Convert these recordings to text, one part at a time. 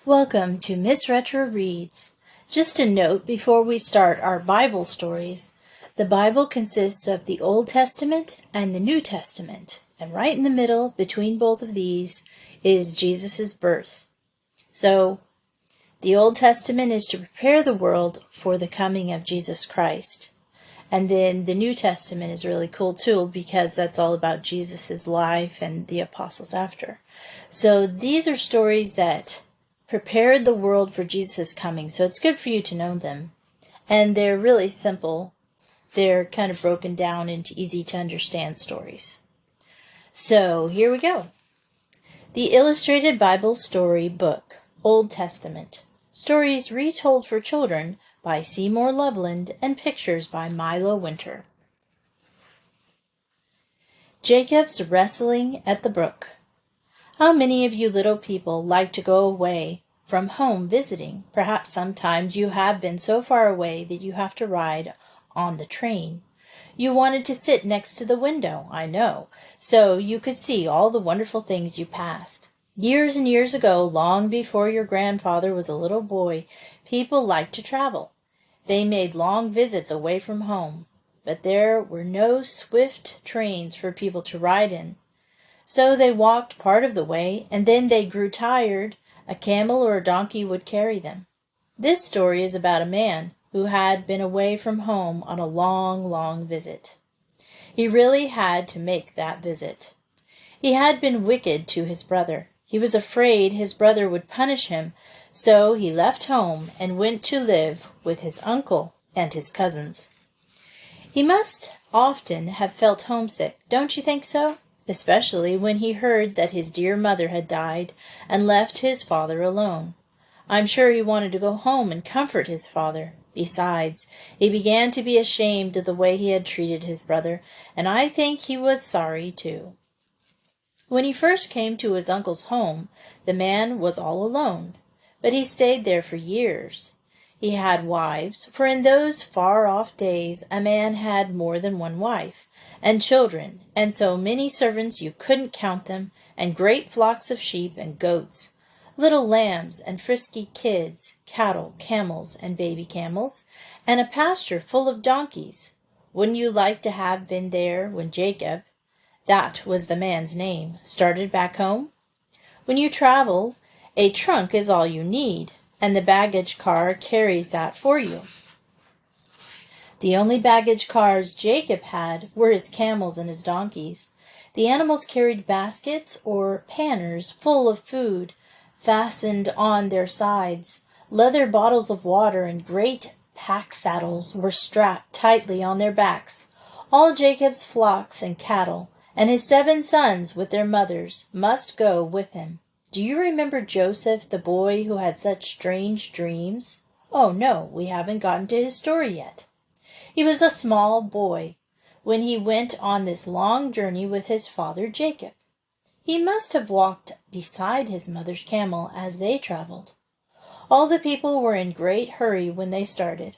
Welcome to Miss Retro Reads. Just a note before we start our Bible stories. The Bible consists of the Old Testament and the New Testament, and right in the middle, between both of these, is Jesus' birth. So, the Old Testament is to prepare the world for the coming of Jesus Christ. And then the New Testament is really cool too, because that's all about Jesus' life and the apostles after. So these are stories that prepared the world for Jesus' coming, so it's good for you to know them. And they're really simple. They're kind of broken down into easy to understand stories. So here we go. The Illustrated Bible Story Book, Old Testament. Stories retold for children by Seymou Loveland and pictures by Milo Winters. Jacob's Wrestling at the Brook. How many of you little people like to go away from home visiting? Perhaps sometimes you have been so far away that you have to ride on the train. You wanted to sit next to the window, I know, so you could see all the wonderful things you passed. Years and years ago, long before your grandfather was a little boy, people liked to travel. They made long visits away from home, but there were no swift trains for people to ride in. So they walked part of the way, and then they grew tired. A camel or a donkey would carry them. This story is about a man who had been away from home on a long, long visit. He really had to make that visit. He had been wicked to his brother. He was afraid his brother would punish him, so he left home and went to live with his uncle and his cousins. He must often have felt homesick, don't you think so? Especially when he heard that his dear mother had died and left his father alone. I'm sure he wanted to go home and comfort his father. Besides, he began to be ashamed of the way he had treated his brother, and I think he was sorry too. When he first came to his uncle's home, the man was all alone, but he stayed there for years. He had wives, for in those far-off days a man had more than one wife, and children, and so many servants you couldn't count them, and great flocks of sheep and goats, little lambs and frisky kids, cattle, camels, and baby camels, and a pasture full of donkeys. Wouldn't you like to have been there when Jacob, that was the man's name, started back home? When you travel, a trunk is all you need, and the baggage car carries that for you. The only baggage cars Jacob had were his camels and his donkeys. The animals carried baskets or panners full of food fastened on their sides. Leather bottles of water and great pack saddles were strapped tightly on their backs. All Jacob's flocks and cattle, and his 7 sons with their mothers, must go with him. Do you remember Joseph, the boy who had such strange dreams? Oh, no, we haven't gotten to his story yet. He was a small boy when he went on this long journey with his father Jacob. He must have walked beside his mother's camel as they traveled. All the people were in great hurry when they started.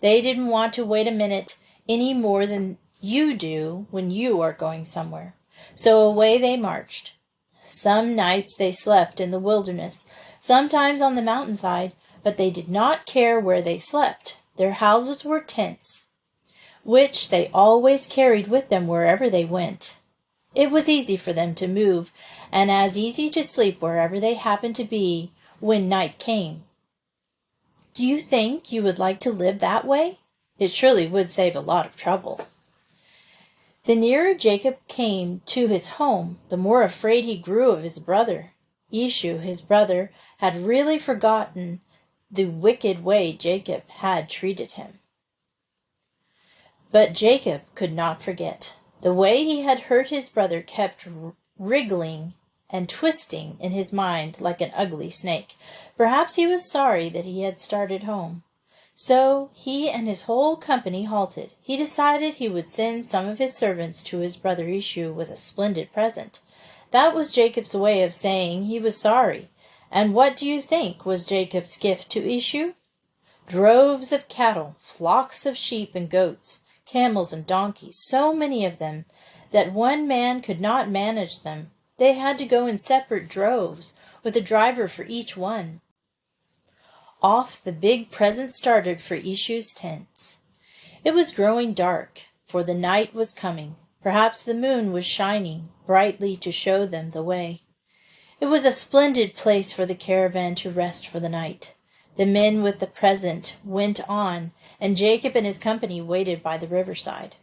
They didn't want to wait a minute any more than you do when you are going somewhere. So away they marched. Some nights they slept in the wilderness, sometimes on the mountainside, but they did not care where they slept. Their houses were tents, which they always carried with them wherever they went. It was easy for them to move, and as easy to sleep wherever they happened to be when night came. Do you think you would like to live that way? It surely would save a lot of trouble. The nearer Jacob came to his home, the more afraid he grew of his brother. Esau, his brother, had really forgotten the wicked way Jacob had treated him. But Jacob could not forget. The way he had hurt his brother kept wriggling and twisting in his mind like an ugly snake. Perhaps he was sorry that he had started home. So he and his whole company halted. He decided he would send some of his servants to his brother Esau with a splendid present. That was Jacob's way of saying he was sorry. And what do you think was Jacob's gift to Esau? Droves of cattle, flocks of sheep and goats, camels and donkeys, so many of them that one man could not manage them. They had to go in separate droves, with a driver for each one. off the big present started for Esau's tents. It was growing dark, for the night was coming. Perhaps the moon was shining brightly to show them the way. It was a splendid place for the caravan to rest for the night. The men with the present went on, and Jacob and his company waited by the riverside.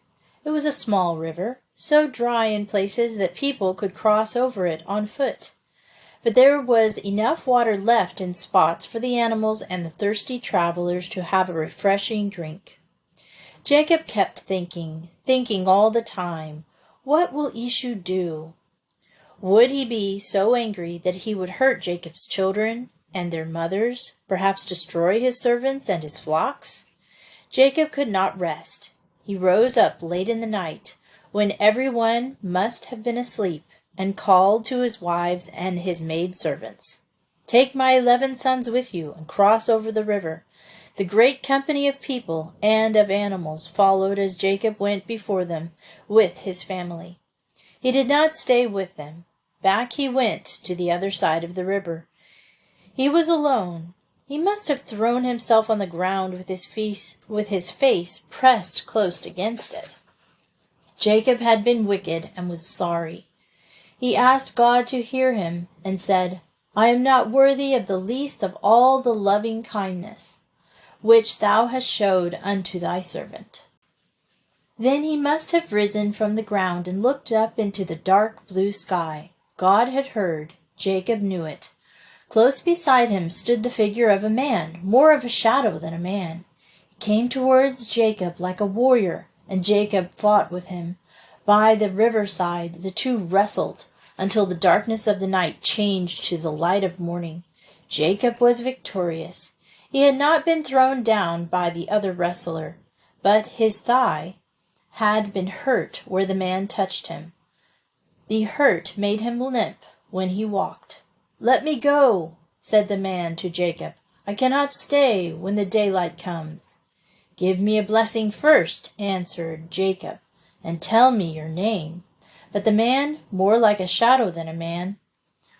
It was a small river, so dry in places that people could cross over it on foot. But there was enough water left in spots for the animals and the thirsty travelers to have a refreshing drink. Jacob kept thinking all the time, what will Esau do? Would he be so angry that he would hurt Jacob's children and their mothers, perhaps destroy his servants and his flocks? Jacob could not rest. He rose up late in the night, when everyone must have been asleep, and called to his wives and his maidservants. Take my 11 sons with you, and cross over the river. The great company of people and of animals followed as Jacob went before them with his family. He did not stay with them. Back he went to the other side of the river. He was alone. He must have thrown himself on the ground with his face pressed close against it. Jacob had been wicked and was sorry. He asked God to hear him and said, I am not worthy of the least of all the loving kindness which thou hast showed unto thy servant. Then he must have risen from the ground and looked up into the dark blue sky. God had heard. Jacob knew it. Close beside him stood the figure of a man, more of a shadow than a man. He came towards Jacob like a warrior, and Jacob fought with him. By the riverside the two wrestled until the darkness of the night changed to the light of morning. Jacob was victorious. He had not been thrown down by the other wrestler, but his thigh had been hurt where the man touched him. The hurt made him limp when he walked. Let me go, said the man to Jacob. I cannot stay when the daylight comes. Give me a blessing first, answered Jacob, and tell me your name. But the man, more like a shadow than a man,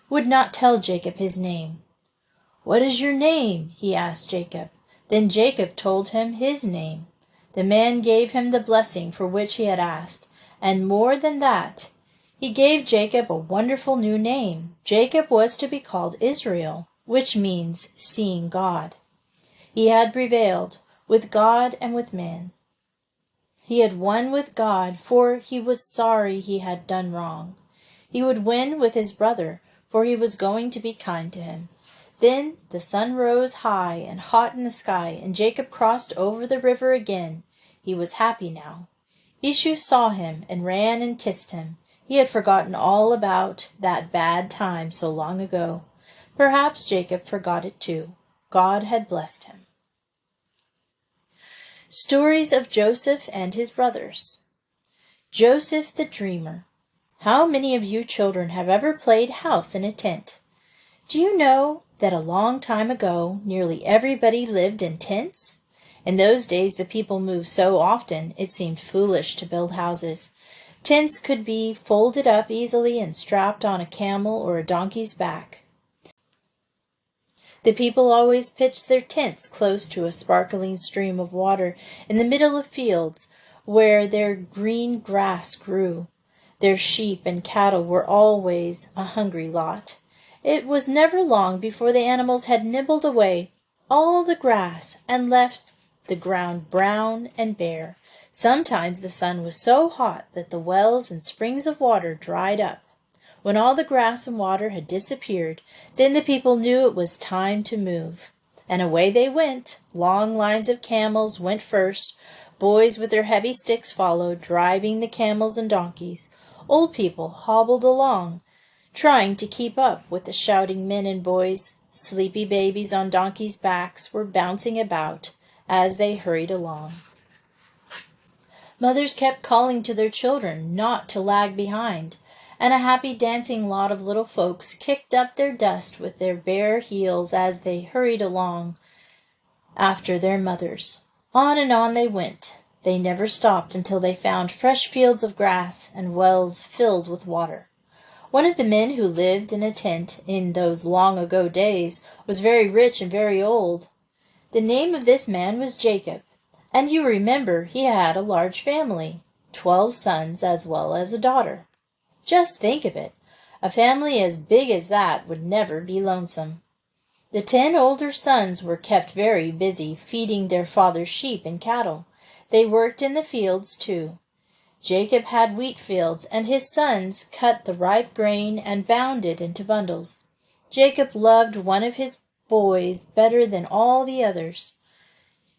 would not tell Jacob his name. What is your name? He asked Jacob. Then Jacob told him his name. The man gave him the blessing for which he had asked, and more than that, he gave Jacob a wonderful new name. Jacob was to be called Israel, which means seeing God. He had prevailed with God and with man. He had won with God, for he was sorry he had done wrong. He would win with his brother, for he was going to be kind to him. Then the sun rose high and hot in the sky, and Jacob crossed over the river again. He was happy now. Esau saw him and ran and kissed him. He had forgotten all about that bad time so long ago. Perhaps Jacob forgot it too. God had blessed him. Stories of Joseph and his brothers. Joseph the Dreamer. How many of you children have ever played house in a tent? Do you know that a long time ago nearly everybody lived in tents? In those days the people moved so often it seemed foolish to build houses. Tents could be folded up easily and strapped on a camel or a donkey's back. The people always pitched their tents close to a sparkling stream of water in the middle of fields where their green grass grew. Their sheep and cattle were always a hungry lot. It was never long before the animals had nibbled away all the grass and left the ground brown and bare. Sometimes the sun was so hot that the wells and springs of water dried up. When all the grass and water had disappeared, then the people knew it was time to move. And away they went. Long lines of camels went first. Boys with their heavy sticks followed, driving the camels and donkeys. Old people hobbled along, trying to keep up with the shouting men and boys. Sleepy babies on donkeys' backs were bouncing about as they hurried along. Mothers kept calling to their children not to lag behind, and a happy dancing lot of little folks kicked up their dust with their bare heels as they hurried along after their mothers. On and on they went. They never stopped until they found fresh fields of grass and wells filled with water. One of the men who lived in a tent in those long ago days was very rich and very old. The name of this man was Jacob, and you remember he had a large family, 12 sons as well as a daughter. Just think of it. A family as big as that would never be lonesome. The 10 older sons were kept very busy feeding their father's sheep and cattle. They worked in the fields too. Jacob had wheat fields, and his sons cut the ripe grain and bound it into bundles. Jacob loved one of his boys better than all the others.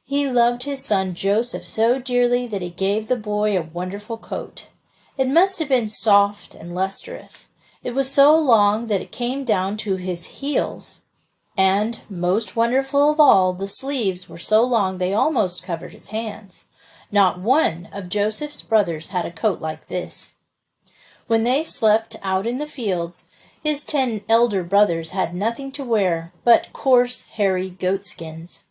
He loved his son Joseph so dearly that he gave the boy a wonderful coat. It must have been soft and lustrous. It was so long that it came down to his heels. And, most wonderful of all, the sleeves were so long they almost covered his hands. Not one of Joseph's brothers had a coat like this. When they slept out in the fields, his 10 elder brothers had nothing to wear but coarse, hairy goatskins.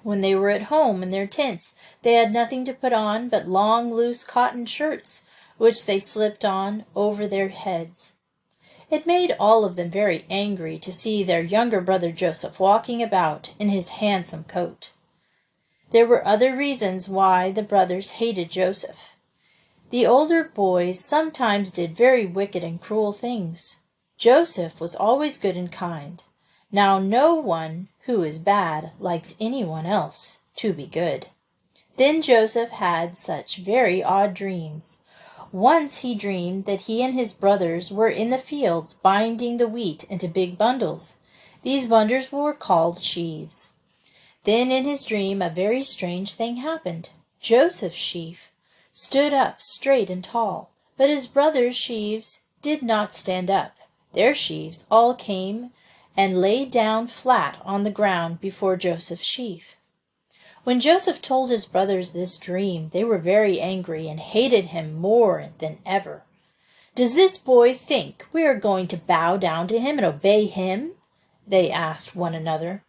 When they were at home in their tents, they had nothing to put on but long, loose cotton shirts, which they slipped on over their heads. It made all of them very angry to see their younger brother Joseph walking about in his handsome coat. There were other reasons why the brothers hated Joseph. The older boys sometimes did very wicked and cruel things. Joseph was always good and kind. Now no one who is bad likes anyone else to be good. Then Joseph had such very odd dreams. Once he dreamed that he and his brothers were in the fields binding the wheat into big bundles. These bundles were called sheaves. Then in his dream a very strange thing happened. Joseph's sheaf stood up straight and tall, but his brothers' sheaves did not stand up. Their sheaves all came and lay down flat on the ground before Joseph's sheaf. When Joseph told his brothers this dream, they were very angry and hated him more than ever. "Does this boy think we are going to bow down to him and obey him?" they asked one another.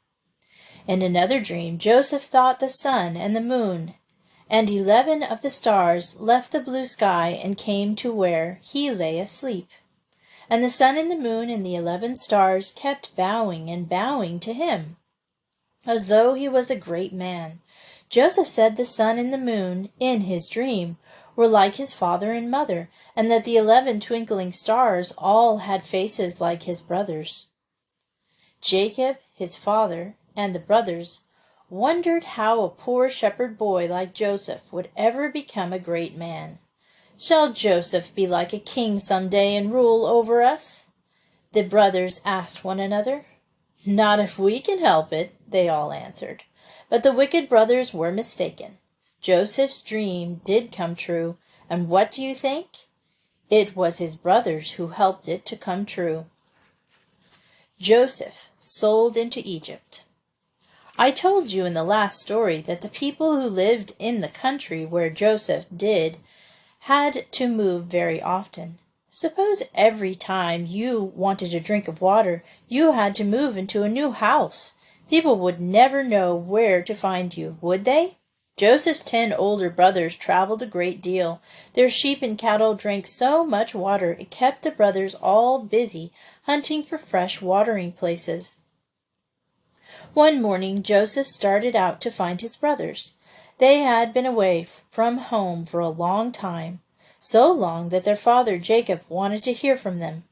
In another dream, Joseph thought the sun and the moon and 11 of the stars left the blue sky and came to where he lay asleep. And the sun and the moon and the 11 stars kept bowing and bowing to him, as though he was a great man. Joseph said the sun and the moon, in his dream, were like his father and mother, and that the 11 twinkling stars all had faces like his brothers. Jacob, his father, and the brothers wondered how a poor shepherd boy like Joseph would ever become a great man. "Shall Joseph be like a king some day and rule over us?" the brothers asked one another. "Not if we can help it," they all answered. But the wicked brothers were mistaken. Joseph's dream did come true, and what do you think? It was his brothers who helped it to come true. Joseph sold into Egypt. I told you in the last story that the people who lived in the country where Joseph did had to move very often. Suppose every time you wanted a drink of water, you had to move into a new house. People would never know where to find you, would they? Joseph's 10 older brothers traveled a great deal. Their sheep and cattle drank so much water it kept the brothers all busy hunting for fresh watering places. One morning Joseph started out to find his brothers. They had been away from home for a long time, so long that their father Jacob wanted to hear from them.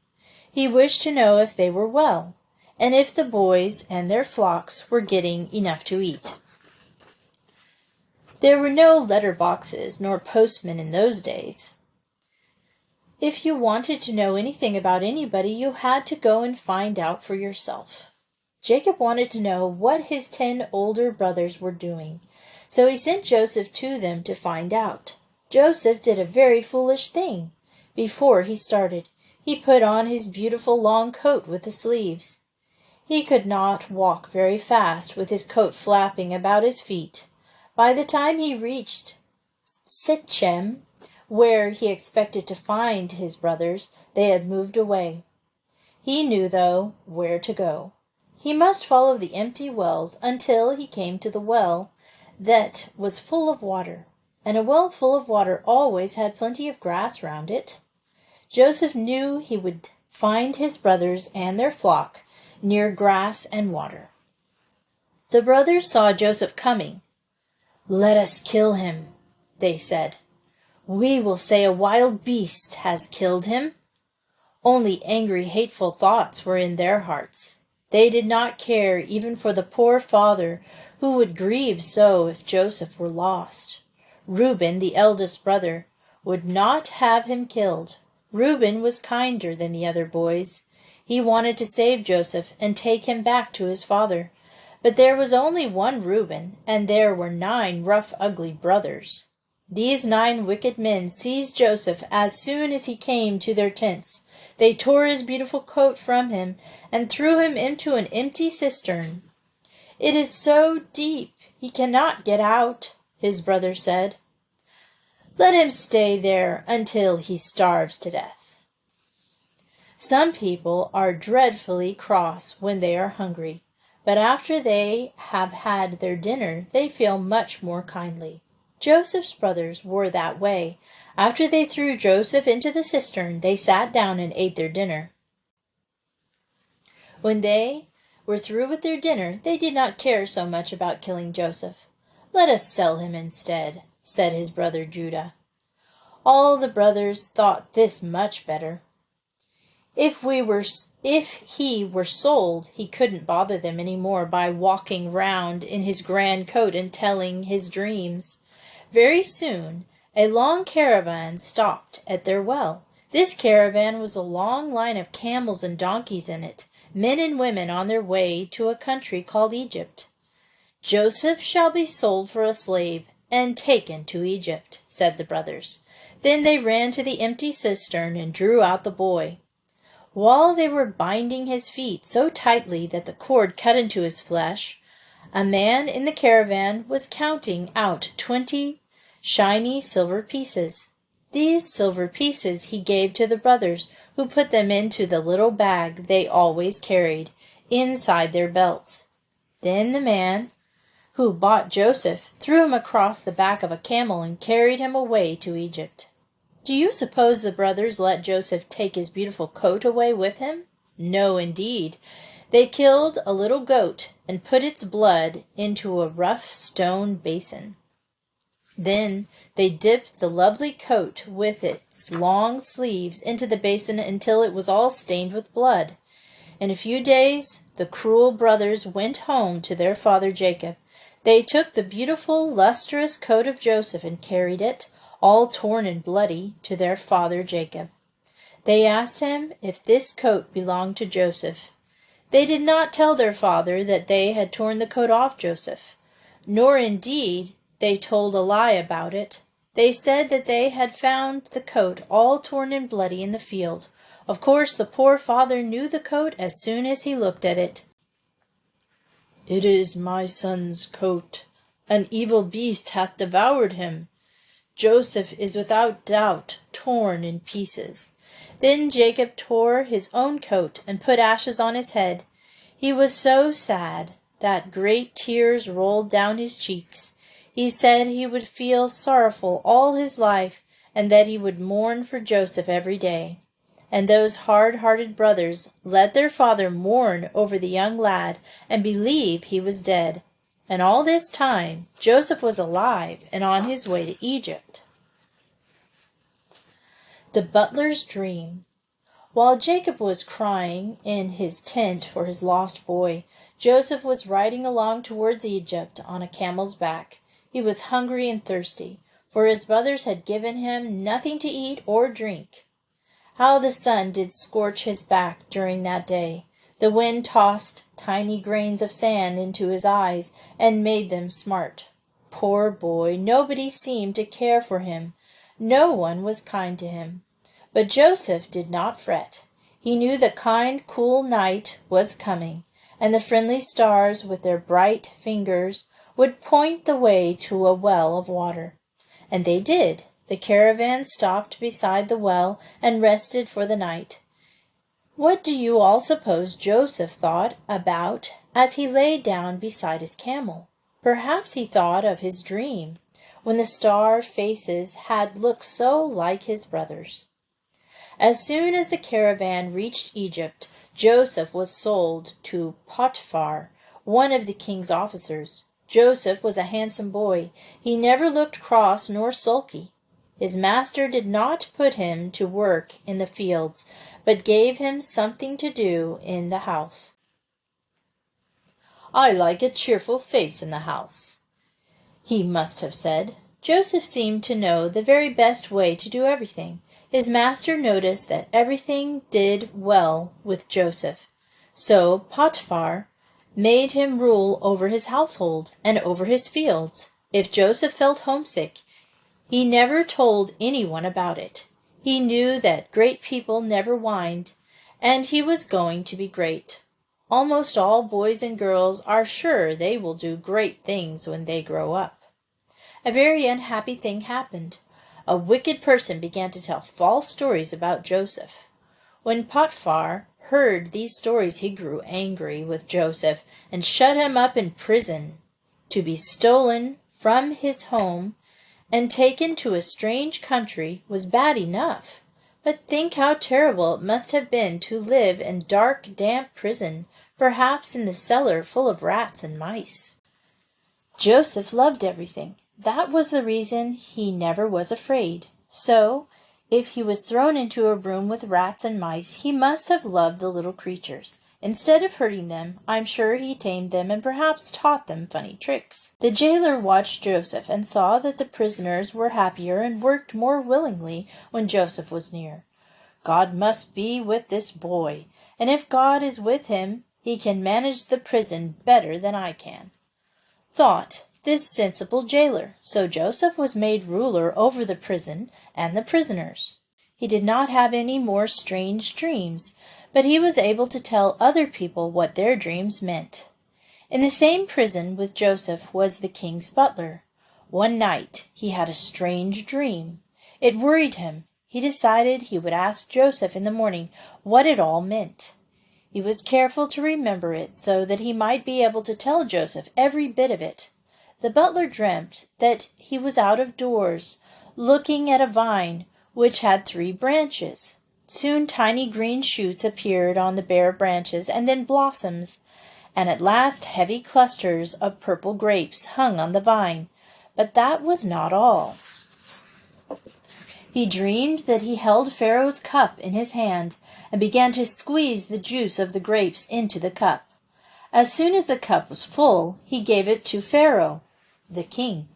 He wished to know if they were well, and if the boys and their flocks were getting enough to eat. There were no letter boxes nor postmen in those days. If you wanted to know anything about anybody, you had to go and find out for yourself. Jacob wanted to know what his 10 older brothers were doing, so he sent Joseph to them to find out. Joseph did a very foolish thing. Before he started, he put on his beautiful long coat with the sleeves. He could not walk very fast with his coat flapping about his feet. By the time he reached Sichem, where he expected to find his brothers, they had moved away. He knew, though, where to go. He must follow the empty wells until he came to the well that was full of water, and a well full of water always had plenty of grass round it. Joseph knew he would find his brothers and their flock near grass and water. The brothers saw Joseph coming. "Let us kill him," they said. "We will say a wild beast has killed him." Only angry, hateful thoughts were in their hearts. They did not care even for the poor father who would grieve so if Joseph were lost. Reuben, the eldest brother, would not have him killed. Reuben was kinder than the other boys. He wanted to save Joseph and take him back to his father. But there was only one Reuben, and there were 9 rough, ugly brothers. These 9 wicked men seized Joseph as soon as he came to their tents. They tore his beautiful coat from him and threw him into an empty cistern. "It is so deep, he cannot get out," his brother said. "Let him stay there until he starves to death." Some people are dreadfully cross when they are hungry, but after they have had their dinner they feel much more kindly. Joseph's brothers were that way. After they threw Joseph into the cistern, they sat down and ate their dinner. When they were through with their dinner, they did not care so much about killing Joseph. "Let us sell him instead," said his brother Judah. All the brothers thought this much better. If he were sold, he couldn't bother them any more by walking round in his grand coat and telling his dreams. Very soon a long caravan stopped at their well. This caravan was a long line of camels and donkeys in it, men and women on their way to a country called Egypt. "Joseph shall be sold for a slave and taken to Egypt," said the brothers. Then they ran to the empty cistern and drew out the boy. While they were binding his feet so tightly that the cord cut into his flesh, a man in the caravan was counting out 20 shiny silver pieces. These silver pieces he gave to the brothers, who put them into the little bag they always carried inside their belts. Then the man who bought Joseph threw him across the back of a camel and carried him away to Egypt. Do you suppose the brothers let Joseph take his beautiful coat away with him? No, indeed. They killed a little goat and put its blood into a rough stone basin. Then they dipped the lovely coat with its long sleeves into the basin until it was all stained with blood. In a few days the cruel brothers went home to their father Jacob. They took the beautiful, lustrous coat of Joseph and carried it, all torn and bloody, to their father Jacob. They asked him if this coat belonged to Joseph. They did not tell their father that they had torn the coat off Joseph, nor indeed they told a lie about it. They said that they had found the coat all torn and bloody in the field. Of course the poor father knew the coat as soon as he looked at it. "It is my son's coat. An evil beast hath devoured him. Joseph is without doubt torn in pieces." Then Jacob tore his own coat and put ashes on his head. He was so sad that great tears rolled down his cheeks. He said he would feel sorrowful all his life, and that he would mourn for Joseph every day. And those hard-hearted brothers let their father mourn over the young lad and believe he was dead. And all this time Joseph was alive and on his way to Egypt. The butler's dream. While Jacob was crying in his tent for his lost boy, Joseph was riding along towards Egypt on a camel's back. He was hungry and thirsty, for his brothers had given him nothing to eat or drink. How the sun did scorch his back during that day! The wind tossed tiny grains of sand into his eyes and made them smart. Poor boy, nobody seemed to care for him. No one was kind to him. But Joseph did not fret. He knew the kind, cool night was coming, and the friendly stars with their bright fingers would point the way to a well of water. And they did. The caravan stopped beside the well and rested for the night. What do you all suppose Joseph thought about as he lay down beside his camel? Perhaps he thought of his dream, when the star faces had looked so like his brothers. As soon as the caravan reached Egypt, Joseph was sold to Potiphar, one of the king's officers. Joseph was a handsome boy. He never looked cross nor sulky. His master did not put him to work in the fields, but gave him something to do in the house. "I like a cheerful face in the house," he must have said. Joseph seemed to know the very best way to do everything. His master noticed that everything did well with Joseph. So Potiphar made him rule over his household and over his fields. If Joseph felt homesick, he never told anyone about it. He knew that great people never whined, and he was going to be great. Almost all boys and girls are sure they will do great things when they grow up. A very unhappy thing happened. A wicked person began to tell false stories about Joseph. When Potiphar heard these stories, he grew angry with Joseph and shut him up in prison. To be stolen from his home and taken to a strange country was bad enough. But think how terrible it must have been to live in dark, damp prison, perhaps in the cellar full of rats and mice. Joseph loved everything. That was the reason he never was afraid. So, if he was thrown into a room with rats and mice, he must have loved the little creatures. Instead of hurting them, I'm sure he tamed them and perhaps taught them funny tricks. The jailer watched Joseph and saw that the prisoners were happier and worked more willingly when Joseph was near. God must be with this boy, and if God is with him, he can manage the prison better than I can, thought this sensible jailer. So Joseph was made ruler over the prison and the prisoners. He did not have any more strange dreams, but he was able to tell other people what their dreams meant. In the same prison with Joseph was the king's butler. One night he had a strange dream. It worried him. He decided he would ask Joseph in the morning what it all meant. He was careful to remember it so that he might be able to tell Joseph every bit of it. The butler dreamt that he was out of doors, looking at a vine which had 3 branches. Soon tiny green shoots appeared on the bare branches, and then blossoms, and at last heavy clusters of purple grapes hung on the vine. But that was not all. He dreamed that he held Pharaoh's cup in his hand and began to squeeze the juice of the grapes into the cup. As soon as the cup was full, he gave it to Pharaoh, the king.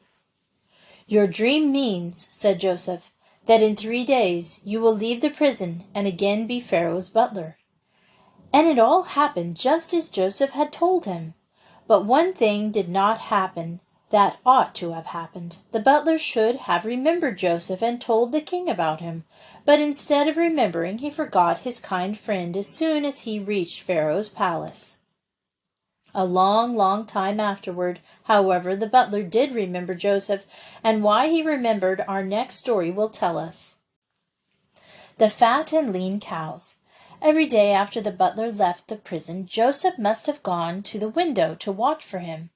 "Your dream means," said Joseph, "that in 3 days you will leave the prison and again be Pharaoh's butler." And it all happened just as Joseph had told him. But one thing did not happen that ought to have happened. The butler should have remembered Joseph and told the king about him. But instead of remembering, he forgot his kind friend as soon as he reached Pharaoh's palace. A long, long time afterward, however, the butler did remember Joseph, and why he remembered our next story will tell us. The fat and lean cows. Every day after the butler left the prison, Joseph must have gone to the window to watch for him.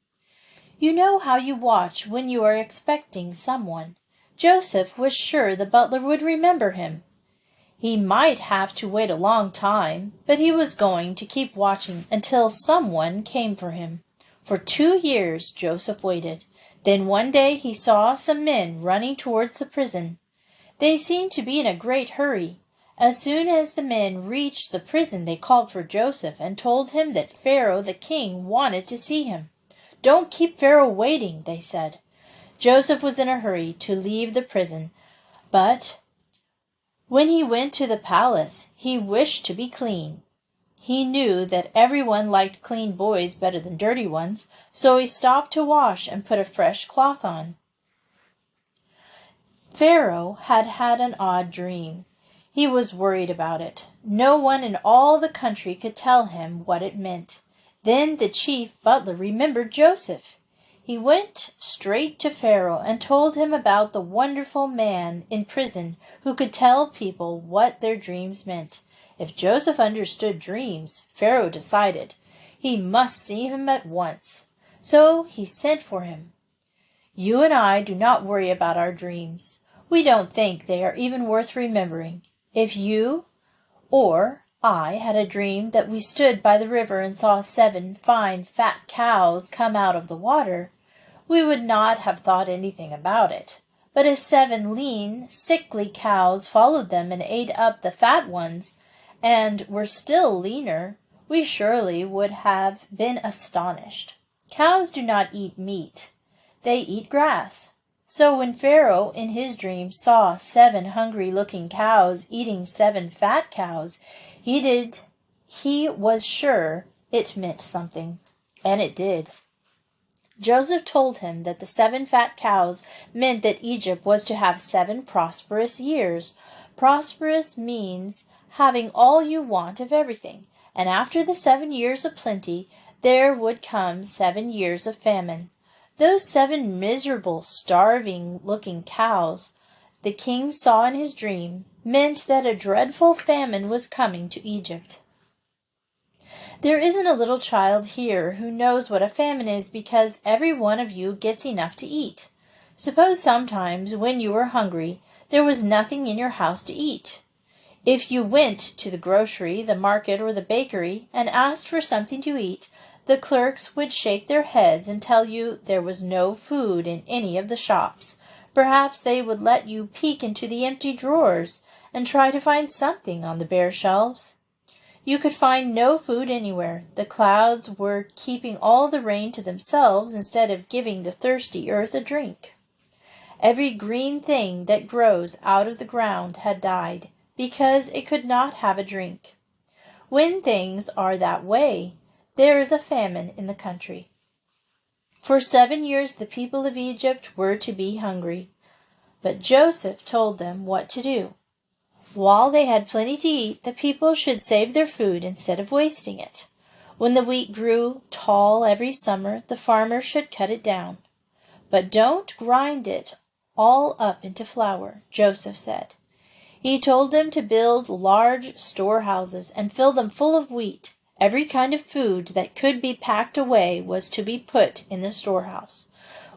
You know how you watch when you are expecting someone. Joseph was sure the butler would remember him. He might have to wait a long time, but he was going to keep watching until someone came for him. For 2 years Joseph waited. Then one day he saw some men running towards the prison. They seemed to be in a great hurry. As soon as the men reached the prison, they called for Joseph and told him that Pharaoh the king wanted to see him. "Don't keep Pharaoh waiting," they said. Joseph was in a hurry to leave the prison, but when he went to the palace, he wished to be clean. He knew that everyone liked clean boys better than dirty ones, so he stopped to wash and put a fresh cloth on. Pharaoh had had an odd dream. He was worried about it. No one in all the country could tell him what it meant. Then the chief butler remembered Joseph. He went straight to Pharaoh and told him about the wonderful man in prison who could tell people what their dreams meant. If Joseph understood dreams, Pharaoh decided he must see him at once. So he sent for him. "You and I do not worry about our dreams. We don't think they are even worth remembering. If you or I had a dream that we stood by the river and saw 7 fine fat cows come out of the water. We would not have thought anything about it. But if 7 lean, sickly cows followed them and ate up the fat ones, and were still leaner, we surely would have been astonished. Cows do not eat meat. They eat grass. So when Pharaoh in his dream saw 7 hungry-looking cows eating 7 fat cows, he was sure it meant something. And it did. Joseph told him that the 7 fat cows meant that Egypt was to have 7 prosperous years. Prosperous means having all you want of everything, and after the 7 years of plenty, there would come 7 years of famine. Those 7 miserable, starving-looking cows the king saw in his dream meant that a dreadful famine was coming to Egypt. There isn't a little child here who knows what a famine is because every one of you gets enough to eat. Suppose sometimes when you were hungry, there was nothing in your house to eat. If you went to the grocery, the market, or the bakery and asked for something to eat, the clerks would shake their heads and tell you there was no food in any of the shops. Perhaps they would let you peek into the empty drawers and try to find something on the bare shelves. You could find no food anywhere. The clouds were keeping all the rain to themselves instead of giving the thirsty earth a drink. Every green thing that grows out of the ground had died, because it could not have a drink. When things are that way, there is a famine in the country. For 7 years the people of Egypt were to be hungry, but Joseph told them what to do. While they had plenty to eat, the people should save their food instead of wasting it. When the wheat grew tall every summer, the farmer should cut it down. But don't grind it all up into flour, Joseph said. He told them to build large storehouses and fill them full of wheat. Every kind of food that could be packed away was to be put in the storehouse.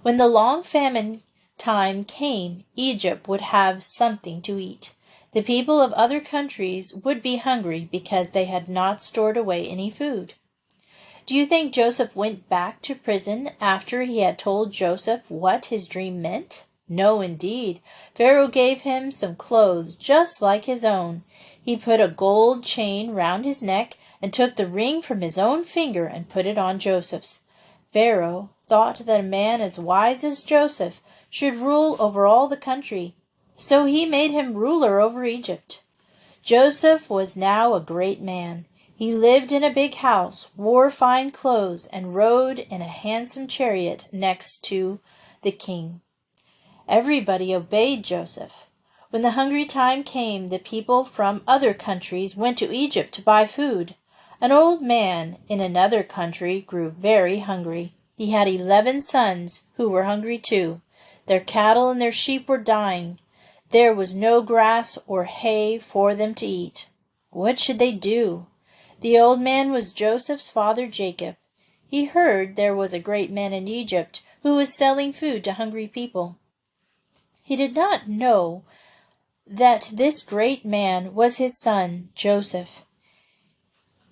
When the long famine time came, Egypt would have something to eat. The people of other countries would be hungry because they had not stored away any food. Do you think Joseph went back to prison after he had told Joseph what his dream meant? No, indeed. Pharaoh gave him some clothes just like his own. He put a gold chain round his neck and took the ring from his own finger and put it on Joseph's. Pharaoh thought that a man as wise as Joseph should rule over all the country. So he made him ruler over Egypt. Joseph was now a great man. He lived in a big house, wore fine clothes, and rode in a handsome chariot next to the king. Everybody obeyed Joseph. When the hungry time came, the people from other countries went to Egypt to buy food. An old man in another country grew very hungry. He had 11 sons who were hungry too. Their cattle and their sheep were dying. There was no grass or hay for them to eat. What should they do? The old man was Joseph's father Jacob. He heard there was a great man in Egypt who was selling food to hungry people. He did not know that this great man was his son, Joseph.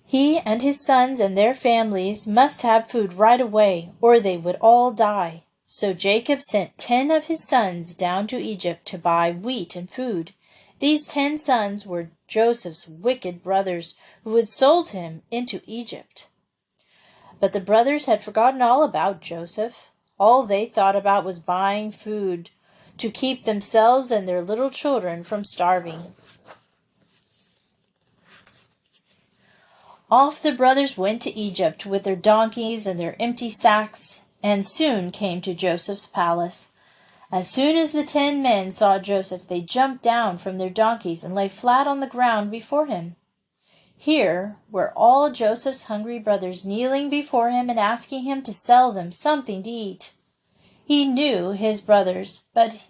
He and his sons and their families must have food right away, or they would all die. So Jacob sent 10 of his sons down to Egypt to buy wheat and food. These 10 sons were Joseph's wicked brothers who had sold him into Egypt. But the brothers had forgotten all about Joseph. All they thought about was buying food to keep themselves and their little children from starving. Off the brothers went to Egypt with their donkeys and their empty sacks, and soon came to Joseph's palace. As soon as the 10 men saw Joseph, they jumped down from their donkeys and lay flat on the ground before him. Here were all Joseph's hungry brothers kneeling before him and asking him to sell them something to eat. He knew his brothers, but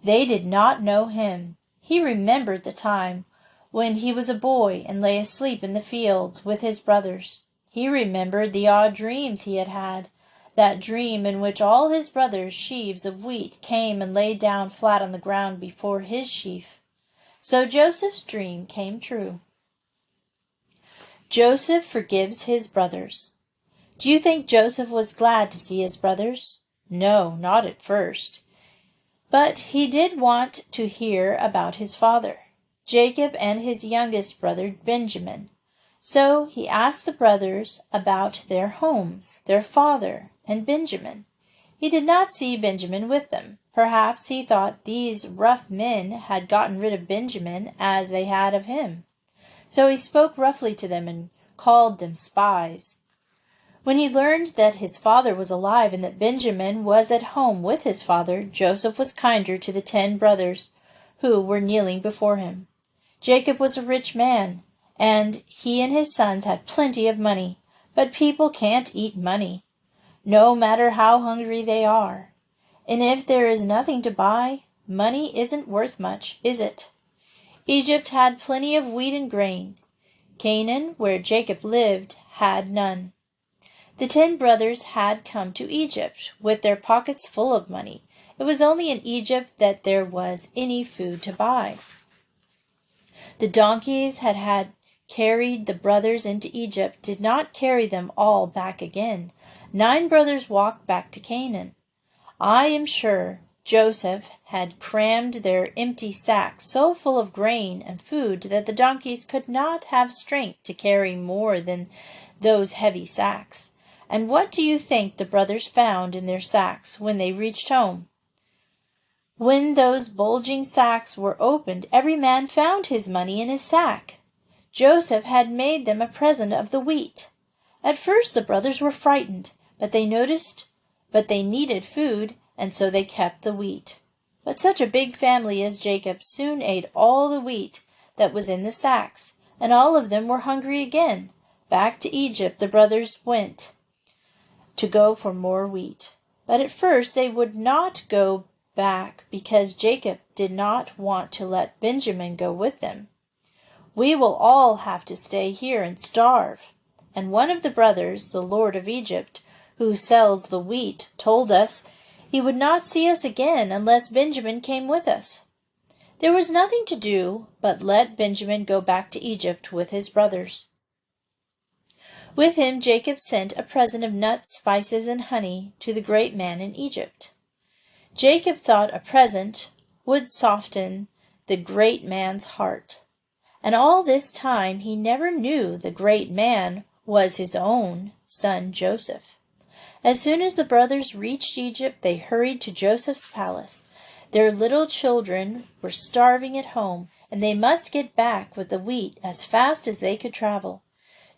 they did not know him. He remembered the time when he was a boy and lay asleep in the fields with his brothers. He remembered the odd dreams he had had. That dream in which all his brothers' sheaves of wheat came and lay down flat on the ground before his sheaf. So Joseph's dream came true. Joseph forgives his brothers. Do you think Joseph was glad to see his brothers? No, not at first. But he did want to hear about his father, Jacob, and his youngest brother Benjamin. So he asked the brothers about their homes, their father, and Benjamin. He did not see Benjamin with them. Perhaps he thought these rough men had gotten rid of Benjamin as they had of him. So he spoke roughly to them and called them spies. When he learned that his father was alive and that Benjamin was at home with his father, Joseph was kinder to the 10 brothers who were kneeling before him. Jacob was a rich man, and he and his sons had plenty of money, but people can't eat money, no matter how hungry they are. And if there is nothing to buy, money isn't worth much, is it? Egypt had plenty of wheat and grain. Canaan, where Jacob lived, had none. The 10 brothers had come to Egypt with their pockets full of money. It was only in Egypt that there was any food to buy. The donkeys had carried the brothers into Egypt did not carry them all back again. 9 brothers walked back to Canaan. I am sure Joseph had crammed their empty sacks so full of grain and food that the donkeys could not have strength to carry more than those heavy sacks. And what do you think the brothers found in their sacks when they reached home? When those bulging sacks were opened, every man found his money in his sack. Joseph had made them a present of the wheat. At first the brothers were frightened, but they needed food, and so they kept the wheat. But such a big family as Jacob soon ate all the wheat that was in the sacks, and all of them were hungry again. Back to Egypt the brothers went to go for more wheat. But at first they would not go back because Jacob did not want to let Benjamin go with them. We will all have to stay here and starve. And one of the brothers, the lord of Egypt, who sells the wheat, told us he would not see us again unless Benjamin came with us. There was nothing to do but let Benjamin go back to Egypt with his brothers. With him Jacob sent a present of nuts, spices, and honey to the great man in Egypt. Jacob thought a present would soften the great man's heart. And all this time he never knew the great man was his own son Joseph. As soon as the brothers reached Egypt, they hurried to Joseph's palace. Their little children were starving at home, and they must get back with the wheat as fast as they could travel.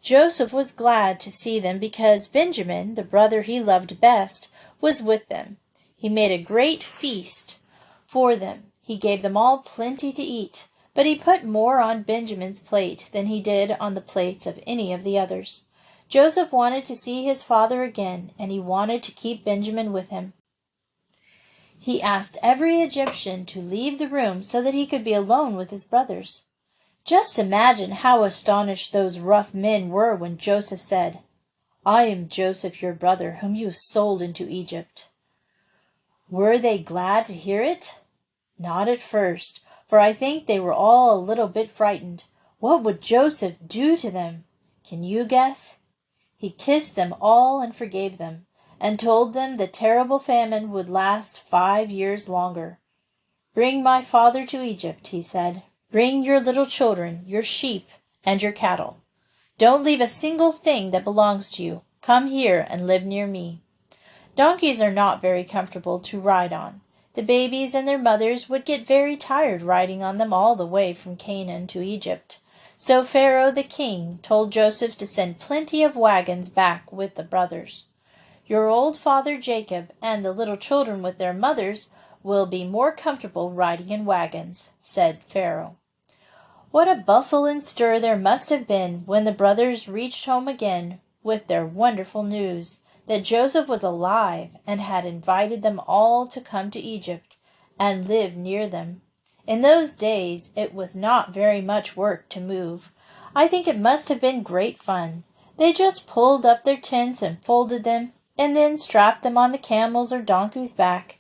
Joseph was glad to see them because Benjamin, the brother he loved best, was with them. He made a great feast for them. He gave them all plenty to eat, but he put more on Benjamin's plate than he did on the plates of any of the others. Joseph wanted to see his father again, and he wanted to keep Benjamin with him. He asked every Egyptian to leave the room so that he could be alone with his brothers. Just imagine how astonished those rough men were when Joseph said, "I am Joseph, your brother, whom you sold into Egypt." Were they glad to hear it? Not at first, for I think they were all a little bit frightened. What would Joseph do to them? Can you guess? He kissed them all and forgave them, and told them the terrible famine would last 5 years longer. "Bring my father to Egypt," he said. "Bring your little children, your sheep, and your cattle. Don't leave a single thing that belongs to you. Come here and live near me." Donkeys are not very comfortable to ride on. The babies and their mothers would get very tired riding on them all the way from Canaan to Egypt. So Pharaoh the king told Joseph to send plenty of wagons back with the brothers. "Your old father Jacob and the little children with their mothers will be more comfortable riding in wagons," said Pharaoh. What a bustle and stir there must have been when the brothers reached home again with their wonderful news that Joseph was alive and had invited them all to come to Egypt and live near them. In those days it was not very much work to move. I think it must have been great fun. They just pulled up their tents and folded them, and then strapped them on the camels or donkeys' back.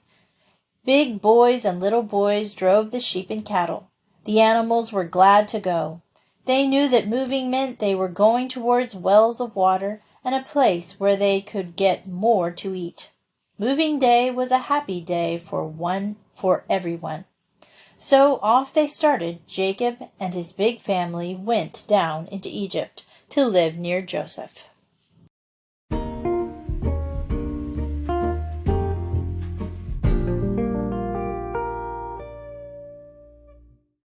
Big boys and little boys drove the sheep and cattle. The animals were glad to go. They knew that moving meant they were going towards wells of water and a place where they could get more to eat. Moving day was a happy day for everyone. So off they started. Jacob and his big family went down into Egypt to live near Joseph.